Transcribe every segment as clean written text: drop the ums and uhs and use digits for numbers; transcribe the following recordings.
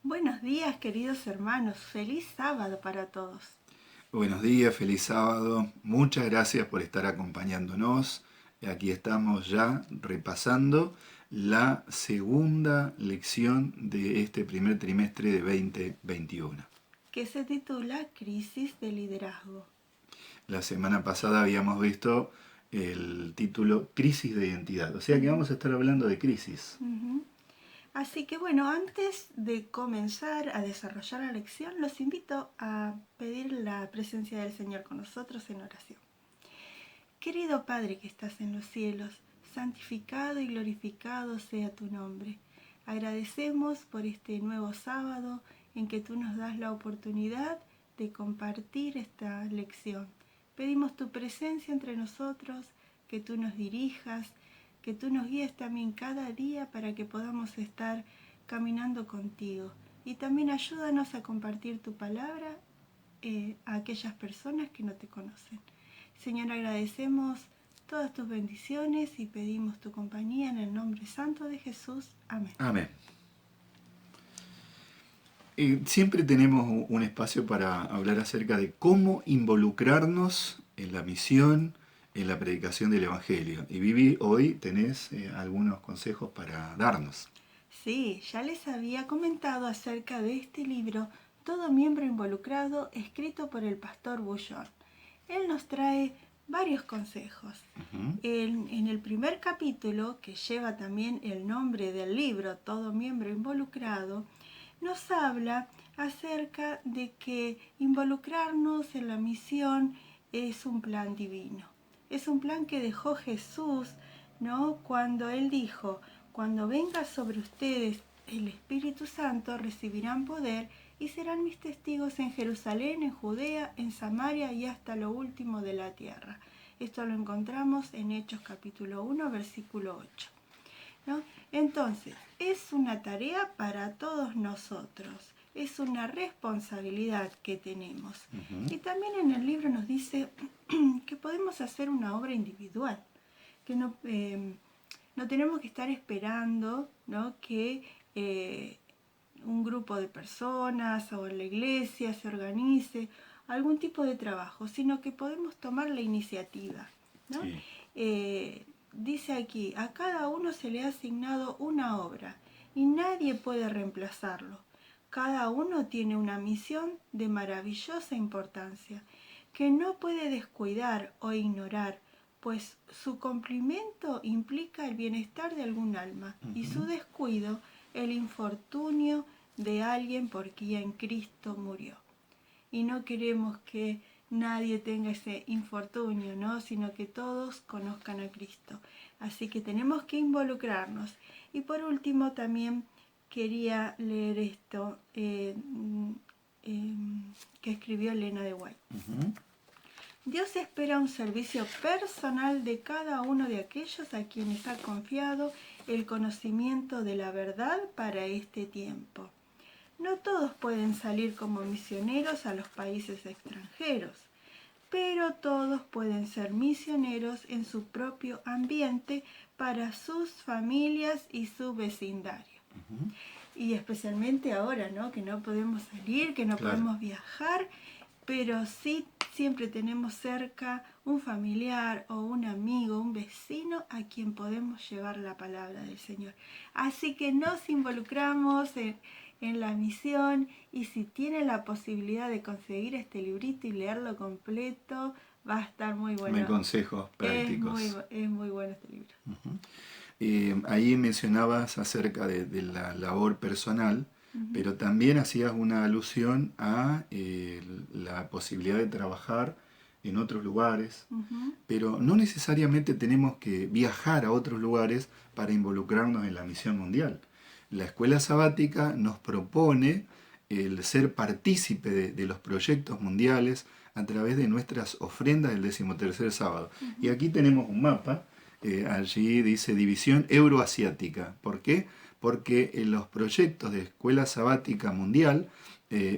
Buenos días, queridos hermanos. Feliz sábado para todos. Buenos días, feliz sábado. Muchas gracias por estar acompañándonos. Aquí estamos ya repasando la segunda lección de este primer trimestre de 2021. Que se titula Crisis de liderazgo. La semana pasada habíamos visto el título Crisis de identidad, o sea que vamos a estar hablando de crisis. Así que bueno, antes de comenzar a desarrollar la lección, los invito a pedir la presencia del Señor con nosotros en oración. Querido Padre que estás en los cielos, santificado y glorificado sea tu nombre. Agradecemos por este nuevo sábado en que tú nos das la oportunidad de compartir esta lección. Pedimos tu presencia entre nosotros, que tú nos dirijas, que tú nos guíes también cada día para que podamos estar caminando contigo. Y también ayúdanos a compartir tu palabra a aquellas personas que no te conocen. Señor, agradecemos todas tus bendiciones y pedimos tu compañía en el nombre santo de Jesús. Amén. Amén. Siempre tenemos un espacio para hablar acerca de cómo involucrarnos en la misión, en la predicación del Evangelio. Y Vivi, hoy tenés algunos consejos para darnos. Sí, ya les había comentado acerca de este libro, Todo miembro involucrado, escrito por el pastor Bullón. Él nos trae varios consejos. En el primer capítulo, que lleva también el nombre del libro, Todo miembro involucrado, nos habla acerca de que involucrarnos en la misión es un plan divino. Es un plan que dejó Jesús, ¿no? Cuando Él dijo, cuando venga sobre ustedes el Espíritu Santo, recibirán poder y serán mis testigos en Jerusalén, en Judea, en Samaria y hasta lo último de la tierra. Esto lo encontramos en Hechos capítulo 1, versículo 8. ¿No? Entonces, es una tarea para todos nosotros, es una responsabilidad que tenemos. Y también en el libro nos dice que podemos hacer una obra individual, que no tenemos que estar esperando, ¿no?, que un grupo de personas o en la iglesia se organice algún tipo de trabajo, sino que podemos tomar la iniciativa, ¿no? Sí. Dice aquí, a cada uno se le ha asignado una obra y nadie puede reemplazarlo. Cada uno tiene una misión de maravillosa importancia que no puede descuidar o ignorar, pues su cumplimiento implica el bienestar de algún alma y su descuido el infortunio de alguien por quien Cristo murió. Y no queremos que nadie tenga ese infortunio, ¿no?, sino que todos conozcan a Cristo. Así que tenemos que involucrarnos. Y por último también quería leer esto que escribió Elena de White. Dios espera un servicio personal de cada uno de aquellos a quienes ha confiado el conocimiento de la verdad para este tiempo. No todos pueden salir como misioneros a los países extranjeros, pero todos pueden ser misioneros en su propio ambiente para sus familias y su vecindario. Y especialmente ahora, ¿no?, que no podemos salir, que no podemos viajar, pero sí siempre tenemos cerca un familiar o un amigo, un vecino a quien podemos llevar la palabra del Señor. Así que nos involucramos en la misión, y si tienen la posibilidad de conseguir este librito y leerlo completo, va a estar muy bueno. Hay consejos prácticos. Es muy bueno este libro. Ahí mencionabas acerca de la labor personal, pero también hacías una alusión a la posibilidad de trabajar en otros lugares, pero no necesariamente tenemos que viajar a otros lugares para involucrarnos en la misión mundial. La escuela sabática nos propone el ser partícipe de los proyectos mundiales a través de nuestras ofrendas del 13º sábado. Y aquí tenemos un mapa. Allí dice División Euroasiática. ¿Por qué? Porque los proyectos de Escuela Sabática Mundial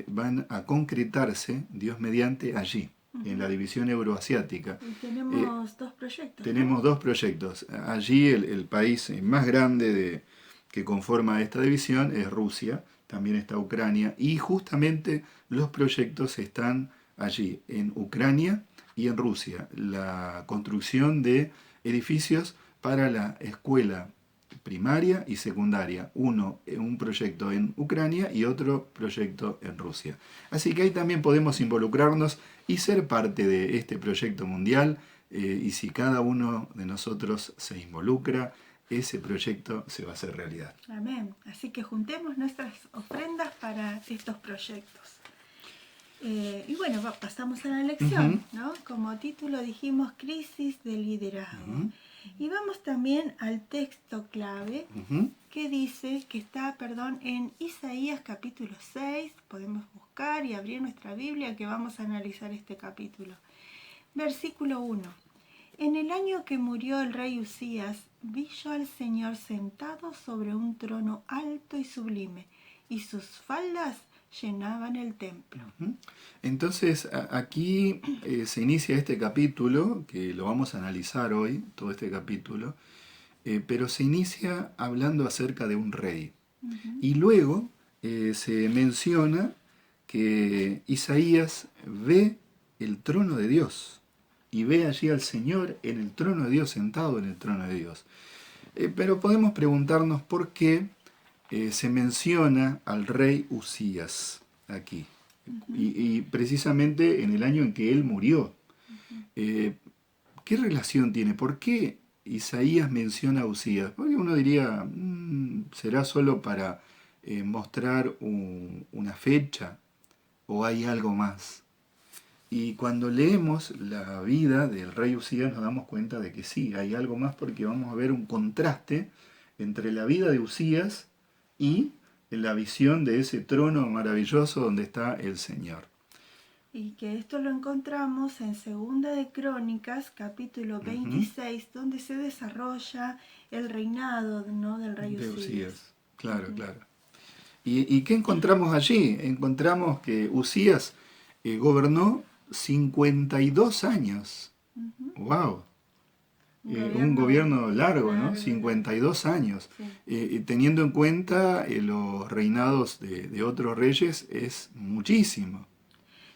van a concretarse, Dios mediante, allí, en la División Euroasiática. Y tenemos dos proyectos. Tenemos dos proyectos. Allí el país más grande que conforma esta división es Rusia, también está Ucrania, y justamente los proyectos están allí, en Ucrania y en Rusia. La construcción de edificios para la escuela primaria y secundaria. Un proyecto en Ucrania y otro proyecto en Rusia. Así que ahí también podemos involucrarnos y ser parte de este proyecto mundial. Y si cada uno de nosotros se involucra, ese proyecto se va a hacer realidad. Amén. Así que juntemos nuestras ofrendas para estos proyectos. Y bueno, pasamos a la lección, ¿no? Como título dijimos crisis de liderazgo. Y vamos también al texto clave que dice, que está, en Isaías capítulo 6. Podemos buscar y abrir nuestra Biblia que vamos a analizar este capítulo. Versículo 1. En el año que murió el rey Usías, vi yo al Señor sentado sobre un trono alto y sublime, y sus faldas llenaban el templo. Entonces aquí se inicia este capítulo, que lo vamos a analizar hoy, todo este capítulo, pero se inicia hablando acerca de un rey. Y luego se menciona que Isaías ve el trono de Dios y ve allí al Señor en el trono de Dios, sentado en el trono de Dios. Pero podemos preguntarnos por qué se menciona al rey Usías aquí. Y precisamente en el año en que él murió. ¿Qué relación tiene? ¿Por qué Isaías menciona a Usías? Porque uno diría, ¿será solo para mostrar una fecha o hay algo más? Y cuando leemos la vida del rey Usías nos damos cuenta de que sí, hay algo más, porque vamos a ver un contraste entre la vida de Usías y la visión de ese trono maravilloso donde está el Señor. Y que esto lo encontramos en Segunda de Crónicas, capítulo 26, donde se desarrolla el reinado, ¿no?, del rey Usías. Claro, claro. ¿Y qué encontramos allí? Encontramos que Usías gobernó 52 años. ¡Wow! Un gobierno largo, ¿no? 52 años. Sí. Teniendo en cuenta los reinados de otros reyes, es muchísimo.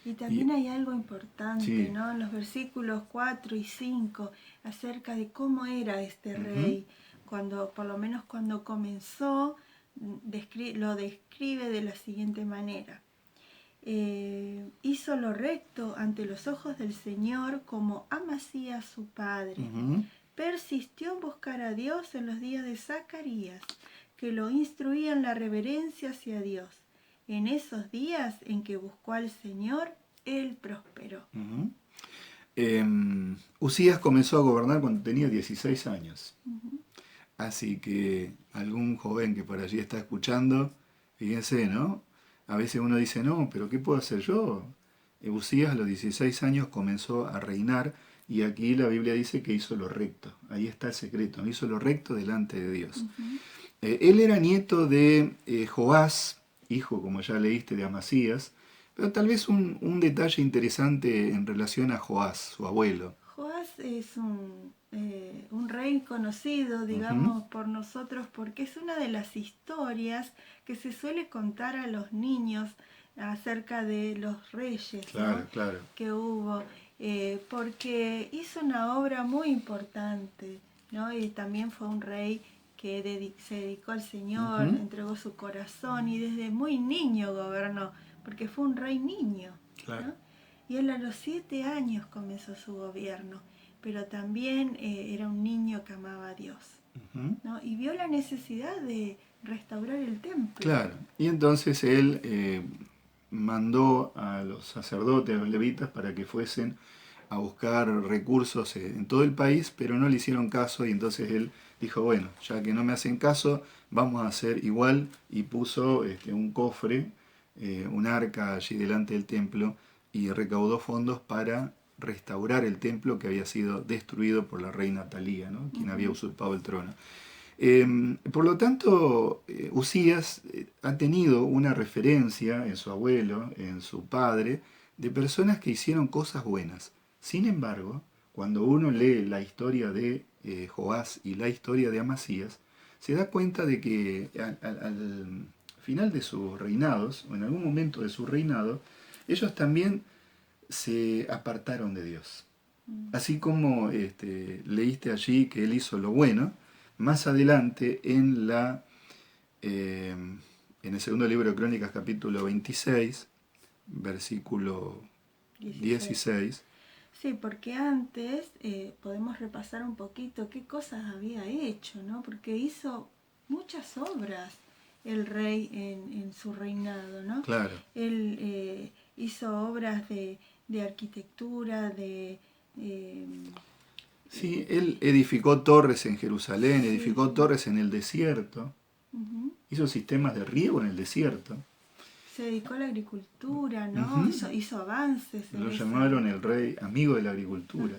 Y también hay algo importante, ¿no? En los versículos 4 y 5, acerca de cómo era este rey. Por lo menos cuando comenzó, lo describe de la siguiente manera. Hizo lo recto ante los ojos del Señor, como Amasías su padre. Persistió en buscar a Dios en los días de Zacarías, que lo instruía en la reverencia hacia Dios. En esos días en que buscó al Señor, él prosperó. Usías comenzó a gobernar cuando tenía 16 años. Así que algún joven que por allí está escuchando, fíjense, ¿no? A veces uno dice, no, pero ¿qué puedo hacer yo? Usías a los 16 años comenzó a reinar, y aquí la Biblia dice que hizo lo recto. Ahí está el secreto, hizo lo recto delante de Dios. Él era nieto de Joás, hijo, como ya leíste, de Amasías, pero tal vez un detalle interesante en relación a Joás, su abuelo. Joás es un rey conocido, digamos, por nosotros, porque es una de las historias que se suele contar a los niños acerca de los reyes, claro, ¿no?, claro, que hubo, porque hizo una obra muy importante, ¿no? Y también fue un rey que se dedicó al Señor, entregó su corazón y desde muy niño gobernó, porque fue un rey niño, claro, ¿no? Y él a los 7 años comenzó su gobierno, pero también era un niño que amaba a Dios, ¿no? Y vio la necesidad de restaurar el templo. Claro, y entonces él mandó a los sacerdotes, a los levitas, para que fuesen a buscar recursos en todo el país, pero no le hicieron caso, y entonces él dijo, bueno, ya que no me hacen caso, vamos a hacer igual, y puso un cofre, un arca allí delante del templo, y recaudó fondos para restaurar el templo que había sido destruido por la reina Talía, ¿no?, quien había usurpado el trono. Por lo tanto, Usías ha tenido una referencia en su abuelo, en su padre, de personas que hicieron cosas buenas. Sin embargo, cuando uno lee la historia de Joás y la historia de Amasías, se da cuenta de que al final de sus reinados, o en algún momento de su reinado, ellos también se apartaron de Dios. Así como leíste allí que él hizo lo bueno, más adelante en el segundo libro de Crónicas, capítulo 26, versículo 16. Sí, porque antes podemos repasar un poquito qué cosas había hecho, ¿no? Porque hizo muchas obras el rey en su reinado, ¿no? Claro. Él hizo obras de arquitectura, sí, él edificó torres en Jerusalén, sí, edificó torres en el desierto, hizo sistemas de riego en el desierto. Se dedicó a la agricultura, ¿no? Hizo avances. Lo llamaron el rey amigo de la agricultura.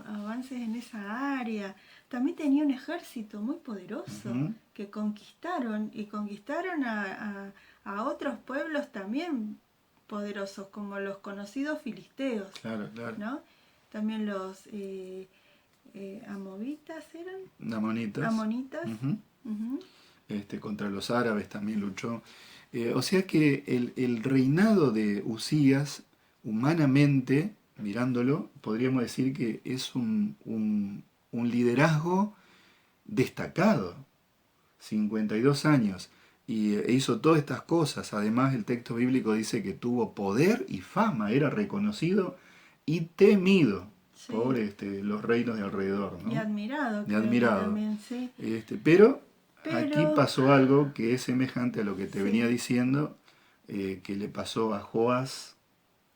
Avances en esa área. También tenía un ejército muy poderoso que conquistaron a otros pueblos también poderosos, como los conocidos filisteos. Claro, claro. ¿No? También los amovitas eran. Amonitas. Contra los árabes también luchó. O sea que el reinado de Usías, humanamente, mirándolo, podríamos decir que es un liderazgo destacado. 52 años. Y hizo todas estas cosas. Además, el texto bíblico dice que tuvo poder y fama, era reconocido y temido por los reinos de alrededor, ¿no? Y admirado. Y admirado. También, sí. Pero aquí pasó algo que es semejante a lo que te venía diciendo, que le pasó a Joás,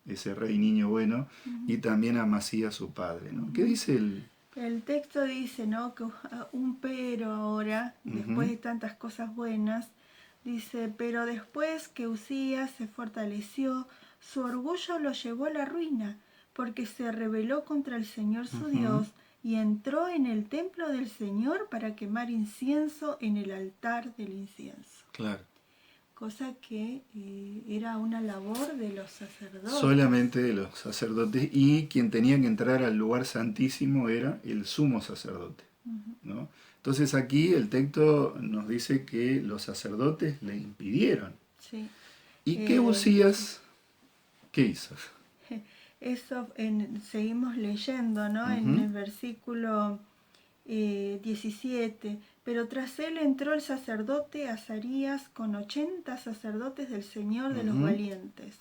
ese rey niño bueno, y también a Amasías, su padre, ¿no? ¿Qué dice el...? El texto dice, ¿no?, que un pero ahora, después de tantas cosas buenas, dice, pero después que Usías se fortaleció, su orgullo lo llevó a la ruina, porque se rebeló contra el Señor su Dios, y entró en el templo del Señor para quemar incienso en el altar del incienso. Claro. Cosa que era una labor de los sacerdotes. Solamente de los sacerdotes, y quien tenía que entrar al lugar santísimo era el sumo sacerdote, ¿no? Entonces aquí el texto nos dice que los sacerdotes le impidieron. Sí. ¿Y qué Usías, qué hizo? Eso seguimos leyendo, ¿no? En el versículo 17. Pero tras él entró el sacerdote Azarías con 80 sacerdotes del Señor de los valientes.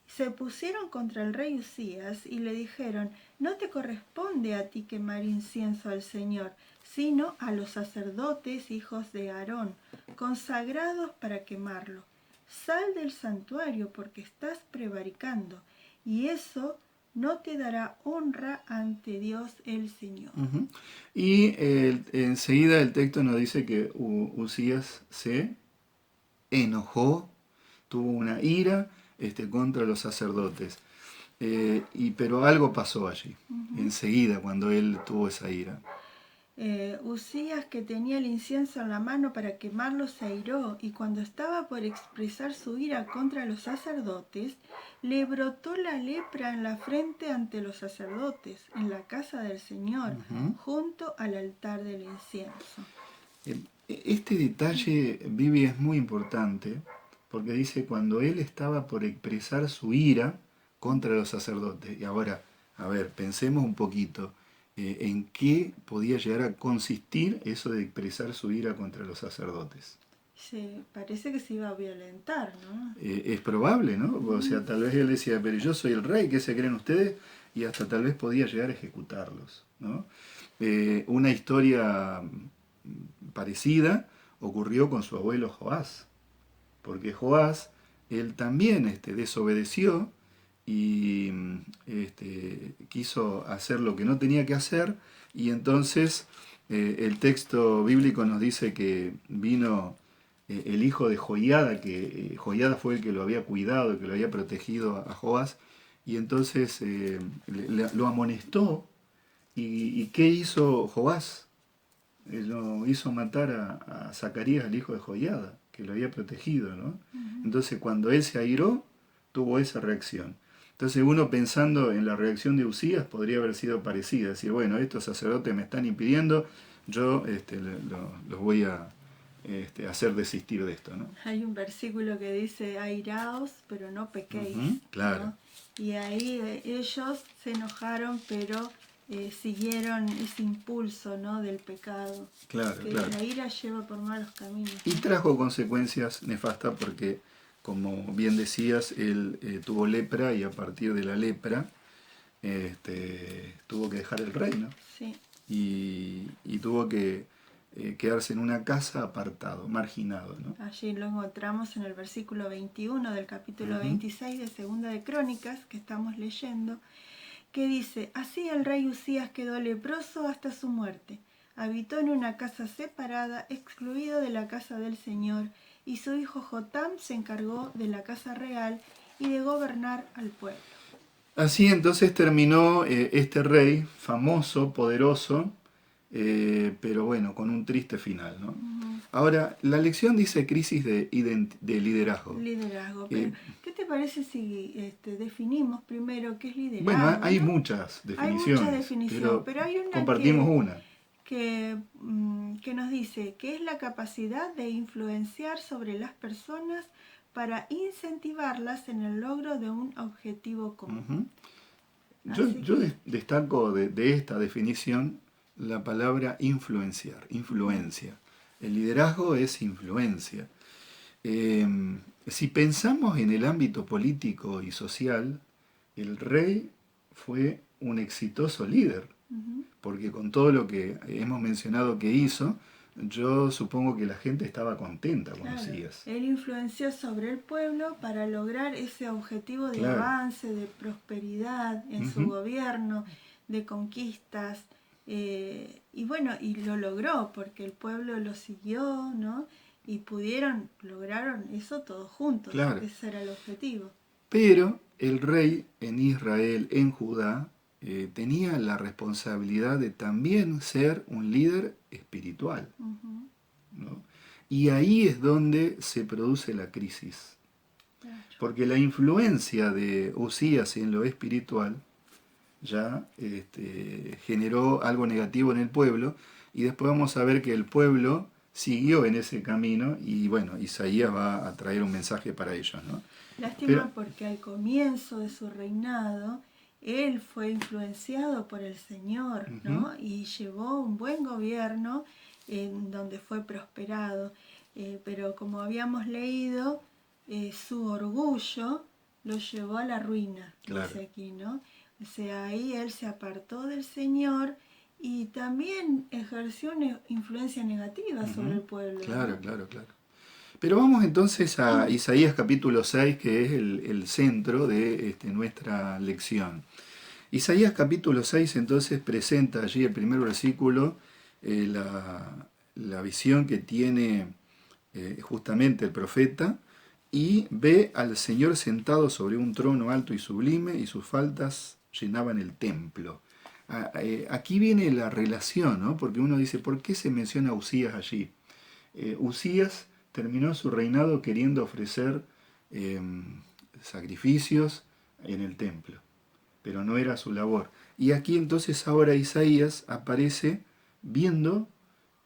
Se pusieron contra el rey Usías y le dijeron, no te corresponde a ti quemar incienso al Señor, sino a los sacerdotes hijos de Aarón, consagrados para quemarlo. Sal del santuario porque estás prevaricando, y eso no te dará honra ante Dios el Señor. Y enseguida el texto nos dice que Usías se enojó, tuvo una ira contra los sacerdotes. Pero algo pasó allí, enseguida, cuando él tuvo esa ira. Usías, que tenía el incienso en la mano para quemarlo, se airó, y cuando estaba por expresar su ira contra los sacerdotes, le brotó la lepra en la frente ante los sacerdotes, en la casa del Señor, junto al altar del incienso. Este detalle, Vivi, es muy importante, porque dice cuando él estaba por expresar su ira contra los sacerdotes. Y ahora, a ver, pensemos un poquito. ¿En qué podía llegar a consistir eso de expresar su ira contra los sacerdotes? Sí, parece que se iba a violentar, ¿no? Es probable, ¿no? O sea, tal vez él decía, pero yo soy el rey, ¿qué se creen ustedes? Y hasta tal vez podía llegar a ejecutarlos, ¿no? Una historia parecida ocurrió con su abuelo Joás, porque Joás, él también desobedeció y quiso hacer lo que no tenía que hacer, y entonces el texto bíblico nos dice que vino el hijo de Joiada, que Joiada fue el que lo había cuidado, el que lo había protegido a Joás, y entonces lo amonestó. ¿Y qué hizo Joás? Lo hizo matar a Zacarías, el hijo de Joiada, que lo había protegido, ¿no? Entonces cuando él se airó, tuvo esa reacción. Entonces uno, pensando en la reacción de Usías, podría haber sido parecida, decir, bueno, estos sacerdotes me están impidiendo, yo los voy a hacer desistir de esto, ¿no? Hay un versículo que dice, airaos, pero no pequéis. Claro. ¿no? Y ahí ellos se enojaron, pero siguieron ese impulso, ¿no? del pecado. Claro, que claro. La ira lleva por malos caminos. Y trajo consecuencias nefastas porque, como bien decías, él tuvo lepra y a partir de la lepra tuvo que dejar el reino. Sí. Y tuvo que quedarse en una casa apartado, marginado, ¿no? Allí lo encontramos en el versículo 21 del capítulo 26 de Segunda de Crónicas, que estamos leyendo, que dice, así el rey Usías quedó leproso hasta su muerte. Habitó en una casa separada, excluido de la casa del Señor, y su hijo Jotam se encargó de la casa real y de gobernar al pueblo. Así entonces terminó este rey famoso, poderoso, pero bueno, con un triste final, ¿no? Ahora, la lección dice crisis de liderazgo. Liderazgo. Pero, ¿qué te parece si definimos primero qué es liderazgo? Bueno, hay ¿no? muchas definiciones. Hay muchas definiciones, pero hay una compartimos una. Que nos dice que es la capacidad de influenciar sobre las personas para incentivarlas en el logro de un objetivo común. Yo destaco de esta definición la palabra influenciar, influencia. El liderazgo es influencia. Si pensamos en el ámbito político y social, el rey fue un exitoso líder, porque con todo lo que hemos mencionado que hizo, yo supongo que la gente estaba contenta con Usías. Él influenció sobre el pueblo para lograr ese objetivo de avance, de prosperidad en su gobierno, de conquistas. Y bueno, y lo logró porque el pueblo lo siguió, ¿no? Y lograron eso todos juntos. Claro. Ese era el objetivo. Pero el rey en Israel, en Judá, tenía la responsabilidad de también ser un líder espiritual. ¿No? Y ahí es donde se produce la crisis. Porque la influencia de Usías en lo espiritual ya generó algo negativo en el pueblo, y después vamos a ver que el pueblo siguió en ese camino, y bueno, Isaías va a traer un mensaje para ellos, ¿no? Lástima porque al comienzo de su reinado, él fue influenciado por el Señor, ¿no? Y llevó un buen gobierno en donde fue prosperado. Pero como habíamos leído, su orgullo lo llevó a la ruina, dice aquí, ¿no? O sea, ahí él se apartó del Señor y también ejerció una influencia negativa sobre el pueblo. Claro, ¿no? claro. Pero vamos entonces a Isaías capítulo 6, que es el centro de nuestra lección. Isaías capítulo 6 entonces presenta allí el primer versículo, la visión que tiene justamente el profeta, y ve al Señor sentado sobre un trono alto y sublime, y sus faldas llenaban el templo. Aquí viene la relación, ¿no? Porque uno dice, ¿por qué se menciona a Usías allí? Usías terminó su reinado queriendo ofrecer sacrificios en el templo, pero no era su labor. Y aquí entonces ahora Isaías aparece viendo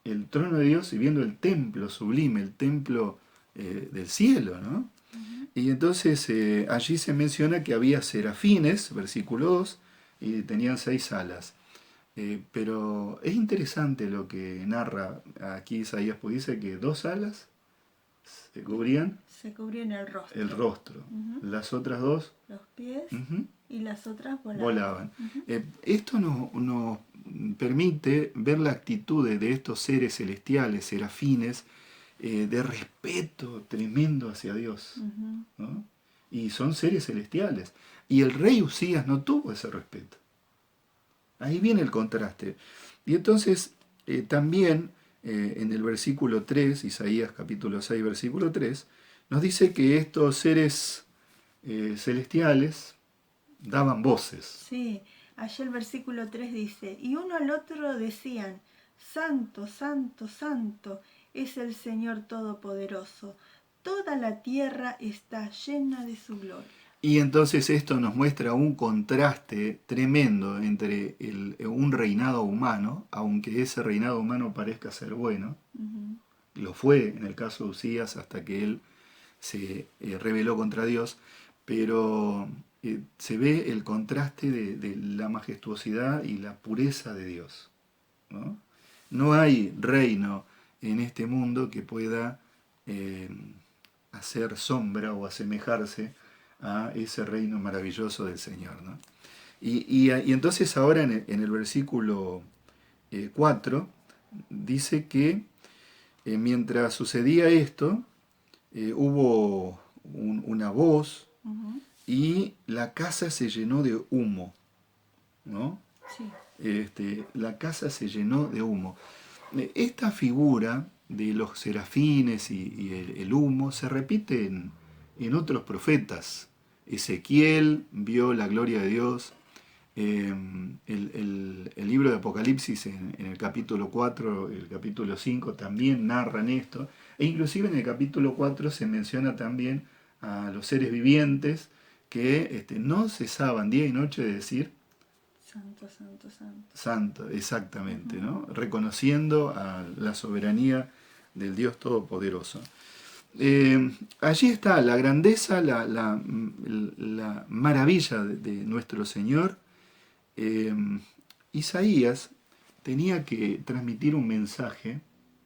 el trono de Dios y viendo el templo sublime, el templo del cielo, ¿no? Y entonces allí se menciona que había serafines, versículo 2, y tenían 6 alas. Pero es interesante lo que narra aquí Isaías, porque dice que 2 alas se cubrían el rostro. Las otras 2, los pies, y las otras volaban. Esto nos permite ver la actitud de estos seres celestiales, serafines, de respeto tremendo hacia Dios, ¿no? Y son seres celestiales. Y el rey Usías no tuvo ese respeto. Ahí viene el contraste. Y entonces también en el versículo 3, Isaías capítulo 6, versículo 3, nos dice que estos seres celestiales daban voces. Sí, allí el versículo 3 dice, y uno al otro decían, Santo, Santo, Santo es el Señor Todopoderoso, toda la tierra está llena de su gloria. Y entonces esto nos muestra un contraste tremendo entre un reinado humano, aunque ese reinado humano parezca ser bueno, lo fue en el caso de Usías hasta que él se rebeló contra Dios, pero se ve el contraste de la majestuosidad y la pureza de Dios, ¿no? No hay reino en este mundo que pueda hacer sombra o asemejarse a ese reino maravilloso del Señor, ¿no? Y entonces ahora en el versículo 4 dice que mientras sucedía esto, hubo una voz y la casa se llenó de humo, ¿no? Sí. La casa se llenó de humo. Esta figura de los serafines y el humo se repite en otros profetas. Ezequiel vio la gloria de Dios. El libro de Apocalipsis en el capítulo 4, el capítulo 5 también narran esto. E inclusive en el capítulo 4 se menciona también a los seres vivientes que no cesaban día y noche de decir Santo, santo, santo. Santo, exactamente, ¿no? Reconociendo a la soberanía del Dios Todopoderoso. Allí está la grandeza, la maravilla de nuestro Señor. Isaías tenía que transmitir un mensaje,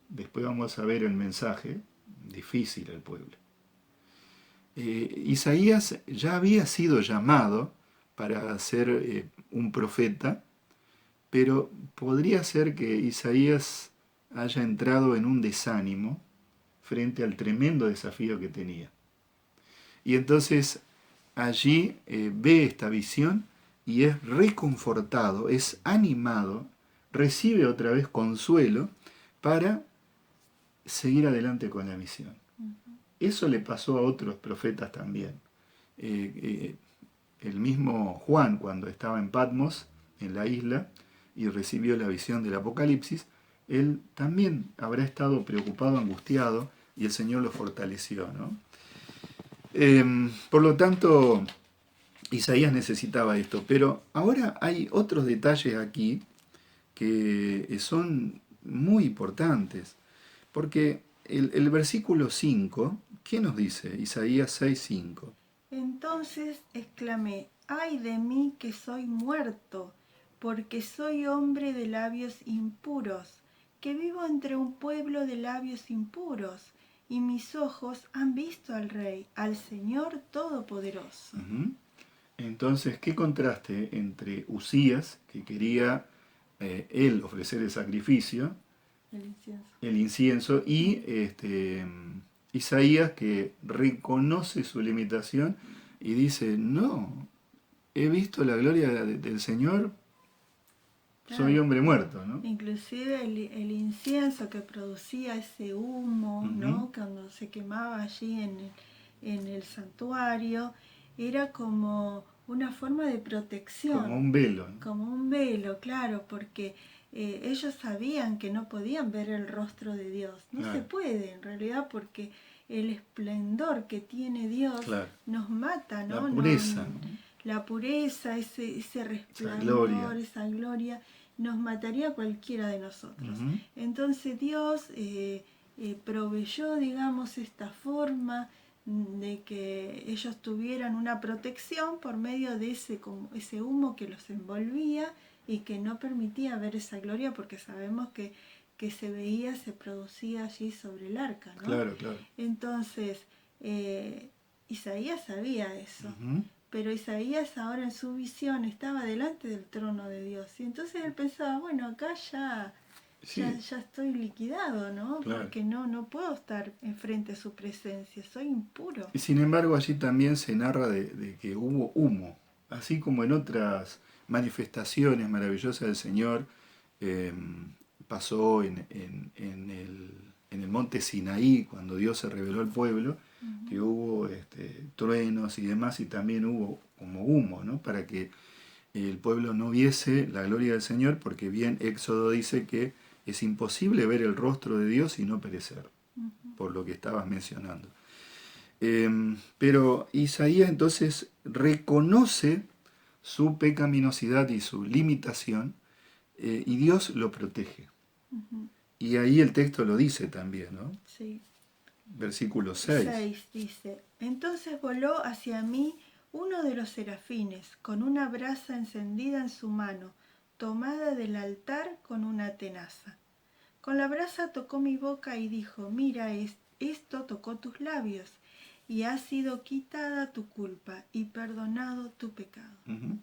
después vamos a ver el mensaje, difícil al pueblo. Isaías ya había sido llamado para ser un profeta, pero podría ser que Isaías haya entrado en un desánimo frente al tremendo desafío que tenía. Y entonces allí ve esta visión y es reconfortado, es animado, recibe otra vez consuelo para seguir adelante con la misión. Eso le pasó a otros profetas también. El mismo Juan, cuando estaba en Patmos, en la isla, y recibió la visión del Apocalipsis, él también habrá estado preocupado, angustiado, y el Señor lo fortaleció, ¿no? Por lo tanto, Isaías necesitaba esto. Pero ahora hay otros detalles aquí que son muy importantes. Porque el versículo 5, ¿qué nos dice? Isaías 6:5. Entonces exclamé, ¡ay de mí que soy muerto! Porque soy hombre de labios impuros, que vivo entre un pueblo de labios impuros, y mis ojos han visto al Rey, al Señor Todopoderoso. Entonces, ¿qué contraste entre Usías, que quería él ofrecer el sacrificio, el incienso, y Isaías, que reconoce su limitación y dice, no, he visto la gloria del Señor, soy hombre muerto, ¿no? Inclusive el incienso que producía ese humo, ¿no? Cuando se quemaba allí en el santuario, era como una forma de protección. Como un velo. Como un velo, claro, porque ellos sabían que no podían ver el rostro de Dios. No se puede, en realidad, porque el esplendor que tiene Dios nos mata, ¿no? La pureza. La pureza, ese resplandor, esa gloria, nos mataría a cualquiera de nosotros. Entonces Dios proveyó, digamos, esta forma de que ellos tuvieran una protección por medio de ese humo que los envolvía y que no permitía ver esa gloria, porque sabemos que se veía, se producía allí sobre el arca, ¿no? Claro, claro. Entonces, Isaías sabía eso. Pero Isaías ahora en su visión estaba delante del trono de Dios. Y entonces él pensaba, bueno, acá ya estoy liquidado, ¿no? Claro. Porque no puedo estar enfrente de su presencia, soy impuro. Y sin embargo allí también se narra de que hubo humo. Así como en otras manifestaciones maravillosas del Señor, pasó en el monte Sinaí, cuando Dios se reveló al pueblo, que hubo truenos y demás, y también hubo como humo, ¿no? Para que el pueblo no viese la gloria del Señor, porque bien Éxodo dice que es imposible ver el rostro de Dios y no perecer, por lo que estabas mencionando. Pero Isaías entonces reconoce su pecaminosidad y su limitación, y Dios lo protege. Y ahí el texto lo dice también, ¿no? Sí. Versículo 6. 6 dice, entonces voló hacia mí uno de los serafines, con una brasa encendida en su mano, tomada del altar con una tenaza. Con la brasa tocó mi boca y dijo, mira, esto tocó tus labios, y ha sido quitada tu culpa y perdonado tu pecado. Uh-huh.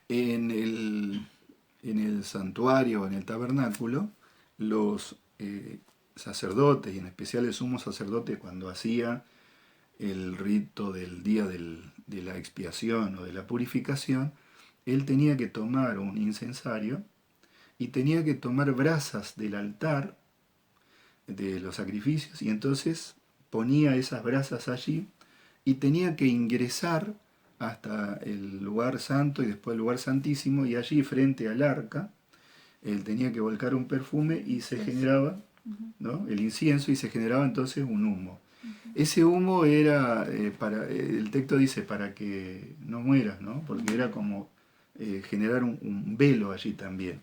En el santuario, en el tabernáculo, los sacerdotes, y en especial el sumo sacerdote, cuando hacía el rito del día de la expiación o de la purificación, él tenía que tomar un incensario y tenía que tomar brasas del altar de los sacrificios, y entonces ponía esas brasas allí y tenía que ingresar hasta el lugar santo y después el lugar santísimo, y allí frente al arca él tenía que volcar un perfume y se generaba, ¿no?, el incienso, y se generaba entonces un humo. Ese humo era, el texto dice, para que no mueras, ¿no?, porque era como generar un velo allí también.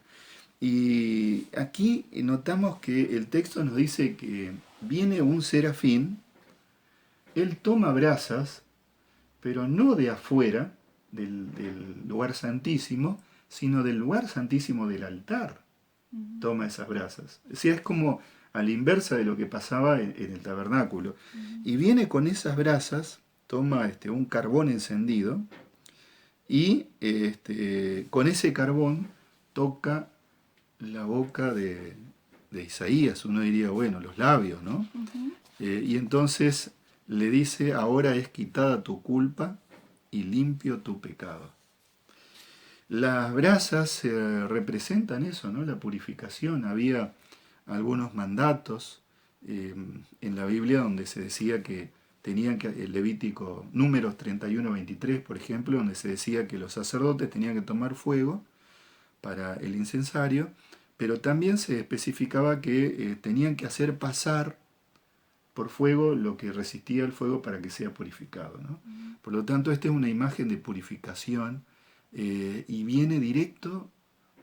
Y aquí notamos que el texto nos dice que viene un serafín, él toma brasas, pero no de afuera del lugar santísimo, sino del lugar santísimo del altar. Toma esas brasas. O sea, es como a la inversa de lo que pasaba en el tabernáculo. Y viene con esas brasas, toma un carbón encendido, y con ese carbón toca la boca de Isaías. Uno diría, bueno, los labios, ¿no? Y entonces le dice, ahora es quitada tu culpa y limpio tu pecado. Las brasas representan eso, ¿no?, la purificación. Había algunos mandatos en la Biblia donde se decía que tenían que, el Levítico, Números 31-23, por ejemplo, donde se decía que los sacerdotes tenían que tomar fuego para el incensario, pero también se especificaba que tenían que hacer pasar por fuego lo que resistía el fuego para que sea purificado, ¿no? Por lo tanto, esta es una imagen de purificación y viene directo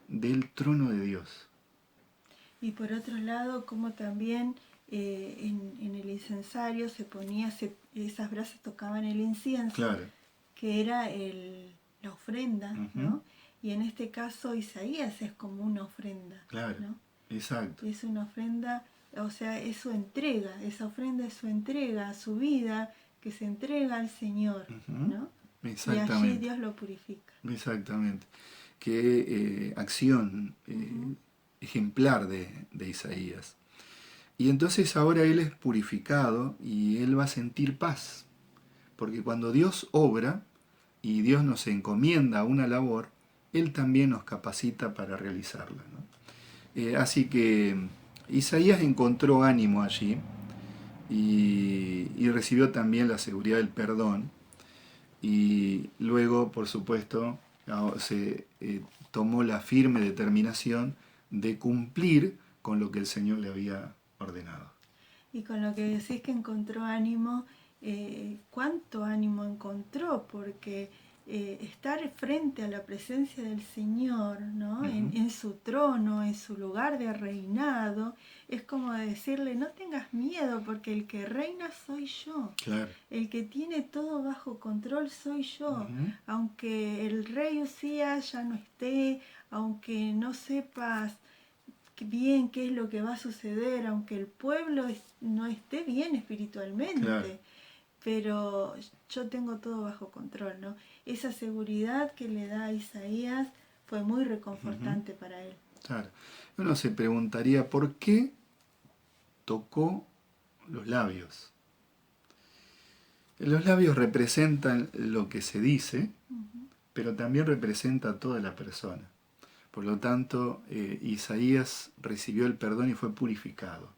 del trono de Dios. Y por otro lado, como también en el incensario se ponía, esas brasas tocaban el incienso, Claro. que era la ofrenda, ¿no? Y en este caso Isaías es como una ofrenda, Claro, ¿no? exacto. Es una ofrenda, o sea, es su entrega, esa ofrenda es su entrega, su vida, que se entrega al Señor, ¿no? Exactamente. Y allí Dios lo purifica. Exactamente. Qué acción ejemplar de Isaías. Y entonces ahora él es purificado y él va a sentir paz. Porque cuando Dios obra y Dios nos encomienda una labor, él también nos capacita para realizarla, ¿no? Así que Isaías encontró ánimo allí y recibió también la seguridad del perdón. Y luego, por supuesto, se tomó la firme determinación de cumplir con lo que el Señor le había ordenado. Y con lo que decís que encontró ánimo, ¿cuánto ánimo encontró? Porque estar frente a la presencia del Señor, ¿no? En su trono, en su lugar de reinado, es como decirle, no tengas miedo porque el que reina soy yo. Claro. El que tiene todo bajo control soy yo. Aunque el rey Usías ya no esté, aunque no sepas bien qué es lo que va a suceder, aunque el pueblo no esté bien espiritualmente, claro, pero yo tengo todo bajo control, ¿no? Esa seguridad que le da a Isaías fue muy reconfortante para él. Claro. Uno se preguntaría, ¿por qué tocó los labios? Los labios representan lo que se dice, pero también representa a toda la persona. Por lo tanto, Isaías recibió el perdón y fue purificado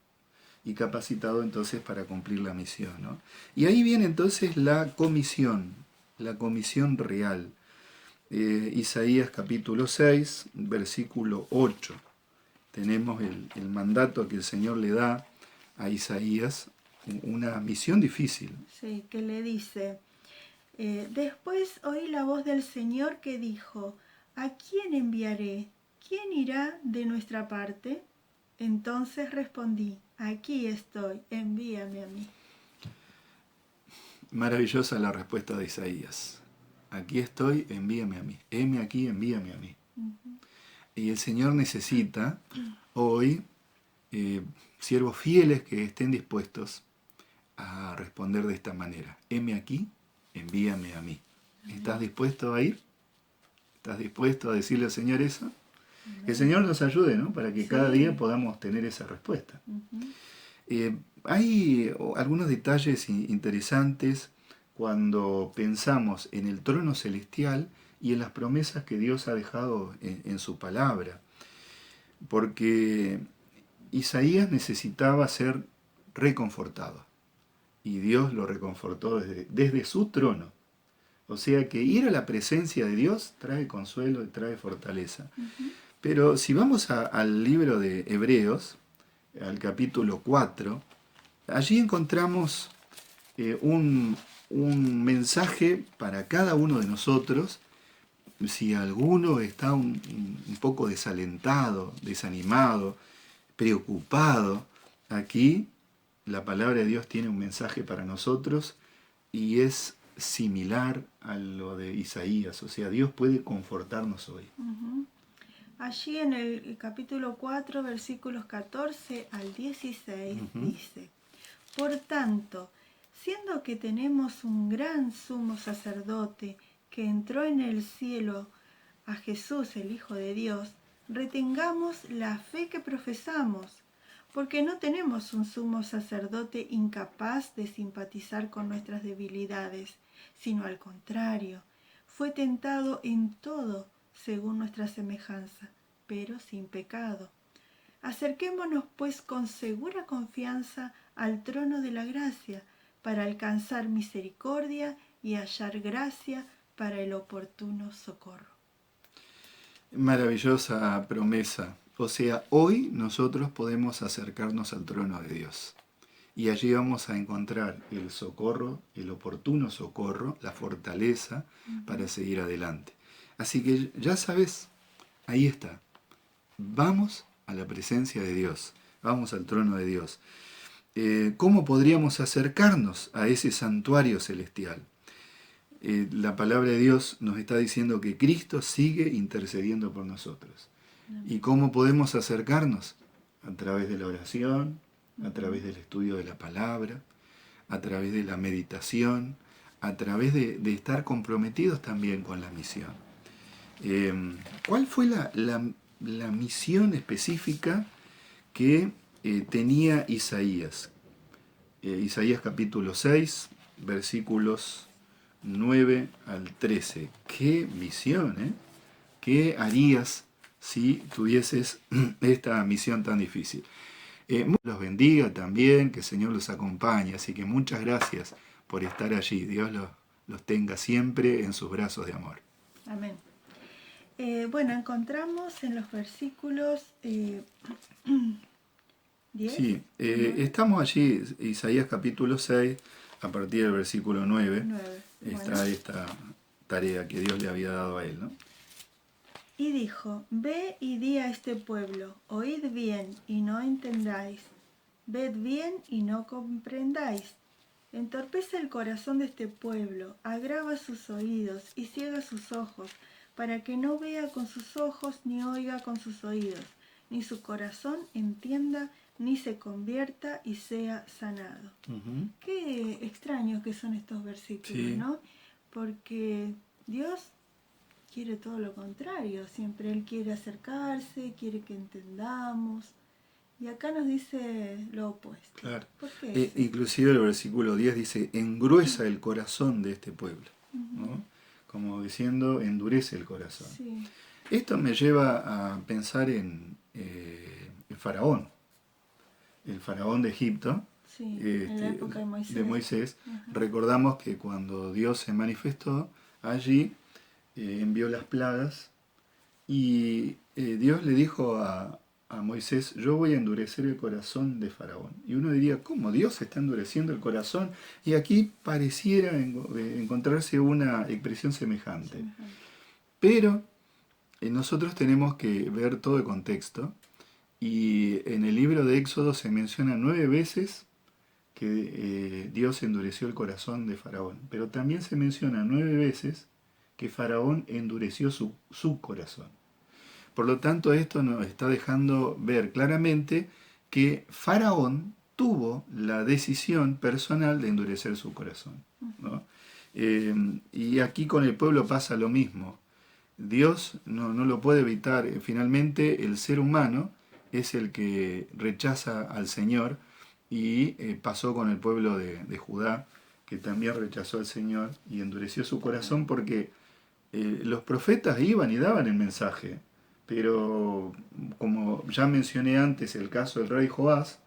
y capacitado entonces para cumplir la misión, ¿no? Y ahí viene entonces la comisión real. Isaías capítulo 6, versículo 8. Tenemos el mandato que el Señor le da a Isaías, una misión difícil. Sí, que le dice, después oí la voz del Señor que dijo, ¿a quién enviaré? ¿Quién irá de nuestra parte? Entonces respondí, aquí estoy, envíame a mí. Maravillosa la respuesta de Isaías. Aquí estoy, envíame a mí. Heme aquí, envíame a mí. Y el Señor necesita hoy siervos fieles que estén dispuestos a responder de esta manera. Heme aquí, envíame a mí. ¿Estás dispuesto a ir? ¿Estás dispuesto a decirle al Señor eso? Que el Señor nos ayude, ¿no? Para que cada día podamos tener esa respuesta. Hay algunos detalles interesantes cuando pensamos en el trono celestial y en las promesas que Dios ha dejado en su palabra. Porque Isaías necesitaba ser reconfortado. Y Dios lo reconfortó desde su trono. O sea que ir a la presencia de Dios trae consuelo y trae fortaleza. Pero si vamos al libro de Hebreos, al capítulo 4, allí encontramos un mensaje para cada uno de nosotros. Si alguno está un poco desalentado, desanimado, preocupado, aquí la palabra de Dios tiene un mensaje para nosotros y es similar a lo de Isaías. O sea, Dios puede confortarnos hoy. Allí en el capítulo 4, versículos 14 al 16, dice, por tanto, siendo que tenemos un gran sumo sacerdote que entró en el cielo, a Jesús, el Hijo de Dios, retengamos la fe que profesamos, porque no tenemos un sumo sacerdote incapaz de simpatizar con nuestras debilidades, sino al contrario, fue tentado en todo según nuestra semejanza, pero sin pecado. Acerquémonos pues con segura confianza al trono de la gracia, para alcanzar misericordia y hallar gracia para el oportuno socorro. Maravillosa promesa. O sea, hoy nosotros podemos acercarnos al trono de Dios. Y allí vamos a encontrar el socorro, el oportuno socorro, la fortaleza para seguir adelante. Así que ya sabes, ahí está. Vamos a la presencia de Dios, vamos al trono de Dios. ¿Cómo podríamos acercarnos a ese santuario celestial? La palabra de Dios nos está diciendo que Cristo sigue intercediendo por nosotros. ¿Y cómo podemos acercarnos? A través de la oración, a través del estudio de la palabra, a través de la meditación, a través de estar comprometidos también con la misión. ¿Cuál fue la misión específica que tenía Isaías? Isaías capítulo 6, versículos 9 al 13. ¡Qué misión! ¿Qué harías si tuvieses esta misión tan difícil? Los bendiga también, que el Señor los acompañe. Así que muchas gracias por estar allí. Dios los tenga siempre en sus brazos de amor. Amén. Bueno, encontramos en los versículos 10. Sí, estamos allí, Isaías capítulo 6, a partir del versículo 9. Está esta tarea que Dios le había dado a él, ¿no? Y dijo, ve y di a este pueblo, oíd bien y no entendáis, ved bien y no comprendáis. Entorpece el corazón de este pueblo, agrava sus oídos y ciega sus ojos, para que no vea con sus ojos ni oiga con sus oídos, ni su corazón entienda, ni se convierta y sea sanado. Qué extraños que son estos versículos, ¿no? Porque Dios quiere todo lo contrario, siempre Él quiere acercarse, quiere que entendamos, y acá nos dice lo opuesto. Claro. ¿Por qué? Inclusive el versículo 10 dice, engruesa el corazón de este pueblo, ¿no? Como diciendo, endurece el corazón. Sí. Esto me lleva a pensar en el faraón de Egipto, Sí, en la época de Moisés. Recordamos que cuando Dios se manifestó allí, envió las plagas y Dios le dijo a Moisés, yo voy a endurecer el corazón de Faraón. Y uno diría, ¿cómo Dios está endureciendo el corazón? Y aquí pareciera encontrarse una expresión semejante. Pero nosotros tenemos que ver todo el contexto Y en el libro de Éxodo se menciona 9 veces que Dios endureció el corazón de Faraón, pero también se menciona 9 veces que Faraón endureció su corazón. Por lo tanto, esto nos está dejando ver claramente que Faraón tuvo la decisión personal de endurecer su corazón, ¿no? Y aquí con el pueblo pasa lo mismo. Dios no lo puede evitar. Finalmente, el ser humano es el que rechaza al Señor, y pasó con el pueblo de Judá, que también rechazó al Señor y endureció su corazón porque los profetas iban y daban el mensaje, pero como ya mencioné antes el caso del rey Joás,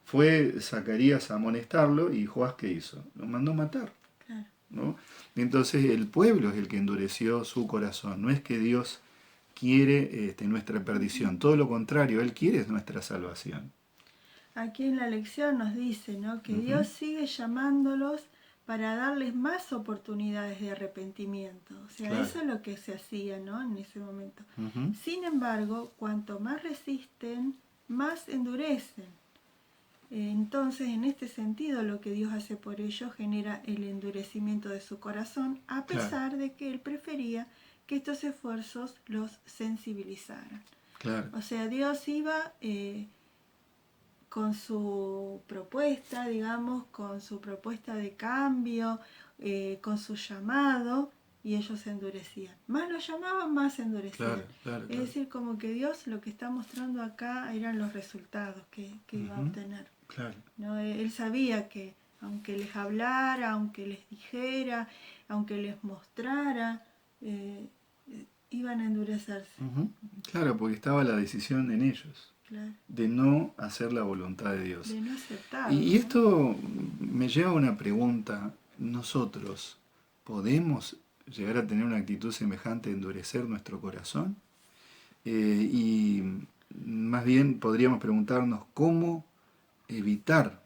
fue Zacarías a amonestarlo, y Joás, ¿qué hizo? Lo mandó matar, Claro. ¿no? Entonces el pueblo es el que endureció su corazón, no es que Dios quiere nuestra perdición, todo lo contrario, Él quiere nuestra salvación. Aquí en la lección nos dice, ¿no?, que Ujú. Dios sigue llamándolos para darles más oportunidades de arrepentimiento. O sea, Claro. eso es lo que se hacía, ¿no?, en ese momento. Ujú. Sin embargo, cuanto más resisten, más endurecen. Entonces, en este sentido, lo que Dios hace por ellos genera el endurecimiento de su corazón, a pesar de que Él prefería que estos esfuerzos los sensibilizaran. Claro. O sea, Dios iba con su propuesta, digamos, con su propuesta de cambio, con su llamado, y ellos se endurecían. Más lo llamaban, más se endurecían. Claro. Es decir, como que Dios lo que está mostrando acá eran los resultados que iba a obtener. Claro. ¿No? Él sabía que aunque les hablara, aunque les dijera, aunque les mostrara, iban a endurecerse. Claro, porque estaba la decisión en ellos. Claro. De no hacer la voluntad de Dios. De no aceptar. Y esto me lleva a una pregunta. ¿Nosotros podemos llegar a tener una actitud semejante de endurecer nuestro corazón? Y más bien podríamos preguntarnos cómo evitar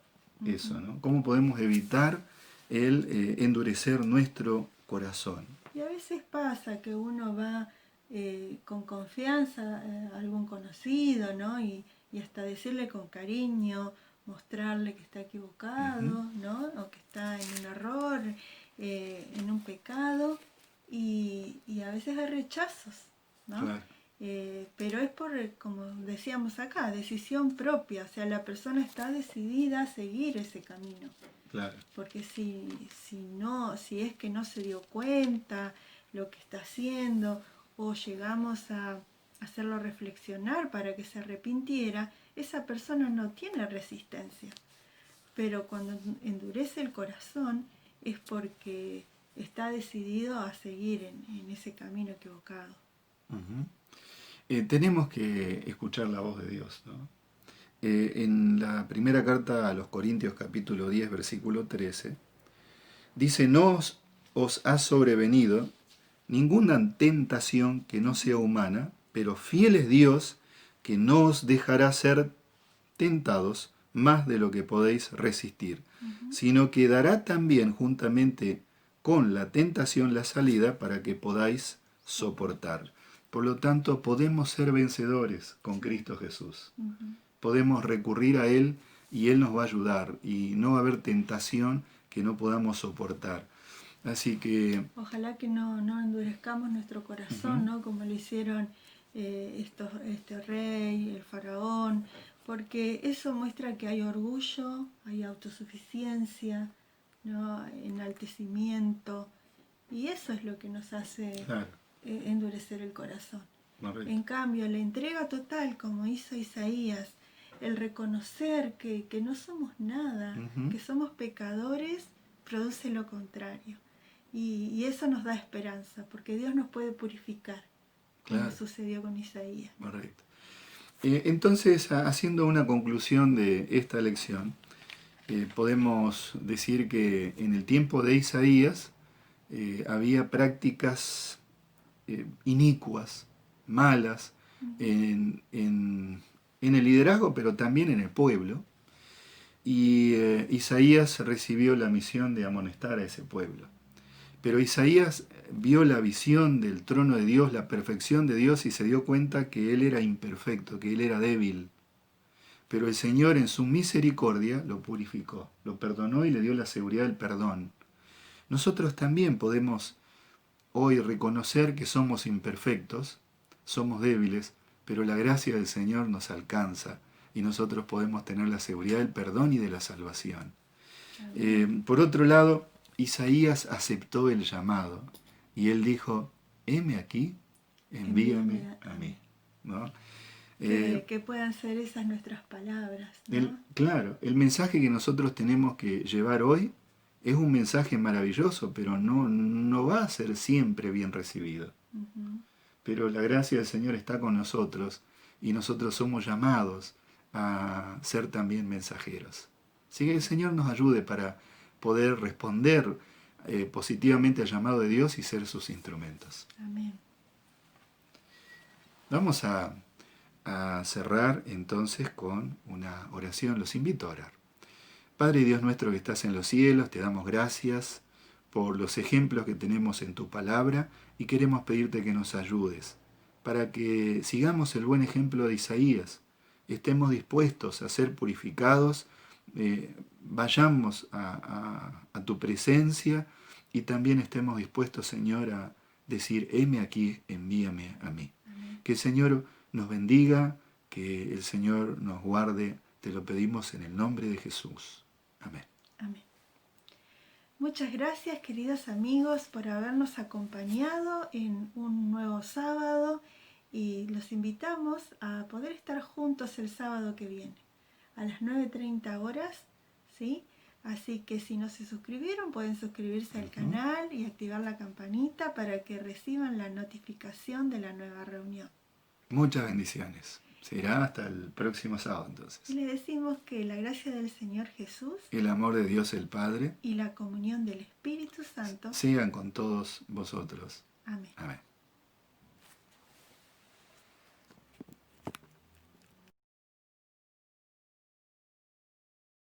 eso, ¿no? ¿Cómo podemos evitar el endurecer nuestro corazón? Y a veces pasa que uno va con confianza a algún conocido, ¿no? Y hasta decirle con cariño, mostrarle que está equivocado, ¿no? O que está en un error, en un pecado, y a veces hay rechazos, ¿no? Claro. Pero es por, como decíamos acá, decisión propia, o sea, la persona está decidida a seguir ese camino. Claro. Porque si es que no se dio cuenta lo que está haciendo, o llegamos a hacerlo reflexionar para que se arrepintiera, esa persona no tiene resistencia. Pero cuando endurece el corazón es porque está decidido a seguir en ese camino equivocado. Tenemos que escuchar la voz de Dios, ¿no? En la primera carta a los Corintios, capítulo 10, versículo 13, dice: no os ha sobrevenido ninguna tentación que no sea humana, pero fiel es Dios, que no os dejará ser tentados más de lo que podéis resistir, sino que dará también juntamente con la tentación la salida para que podáis soportar. Por lo tanto, podemos ser vencedores con Cristo Jesús. Podemos recurrir a Él y Él nos va a ayudar, y no va a haber tentación que no podamos soportar. Así que ojalá que no endurezcamos nuestro corazón, ¿no? Como lo hicieron este rey, el faraón, porque eso muestra que hay orgullo, hay autosuficiencia, ¿no? Enaltecimiento, y eso es lo que nos hace endurecer el corazón. Correcto. En cambio, la entrega total, como hizo Isaías, el reconocer que no somos nada, que somos pecadores, produce lo contrario. Y eso nos da esperanza, porque Dios nos puede purificar, como sucedió con Isaías. Correcto. Entonces, haciendo una conclusión de esta lección, podemos decir que en el tiempo de Isaías había prácticas inicuas, malas, en el liderazgo, pero también en el pueblo. Y Isaías recibió la misión de amonestar a ese pueblo. Pero Isaías vio la visión del trono de Dios, la perfección de Dios, y se dio cuenta que él era imperfecto, que él era débil. pero el Señor en su misericordia lo purificó, lo perdonó y le dio la seguridad del perdón. Nosotros también podemos hoy reconocer que somos imperfectos, somos débiles, pero la gracia del Señor nos alcanza y nosotros podemos tener la seguridad del perdón y de la salvación. Por otro lado, Isaías aceptó el llamado y él dijo, heme aquí, envíame a mí. ¿No? Que puedan ser esas nuestras palabras, ¿no? Claro, el mensaje que nosotros tenemos que llevar hoy es un mensaje maravilloso, pero no va a ser siempre bien recibido. Pero la gracia del Señor está con nosotros y nosotros somos llamados a ser también mensajeros. Así que el Señor nos ayude para poder responder positivamente al llamado de Dios y ser sus instrumentos. Amén. Vamos a cerrar entonces con una oración. Los invito a orar. Padre Dios nuestro que estás en los cielos, te damos gracias por los ejemplos que tenemos en tu palabra y queremos pedirte que nos ayudes para que sigamos el buen ejemplo de Isaías, estemos dispuestos a ser purificados, vayamos a tu presencia y también estemos dispuestos, Señor, a decir, heme aquí, envíame a mí. Amén. Que el Señor nos bendiga, que el Señor nos guarde, te lo pedimos en el nombre de Jesús. Amén. Amén. Muchas gracias, queridos amigos, por habernos acompañado en un nuevo sábado y los invitamos a poder estar juntos el sábado que viene, a las 9:30 horas, ¿sí? Así que si no se suscribieron, pueden suscribirse al canal y activar la campanita para que reciban la notificación de la nueva reunión. Muchas bendiciones. Será hasta el próximo sábado entonces. Y le decimos que la gracia del Señor Jesús, el amor de Dios el Padre y la comunión del Espíritu Santo sigan con todos vosotros. Amén. Amén.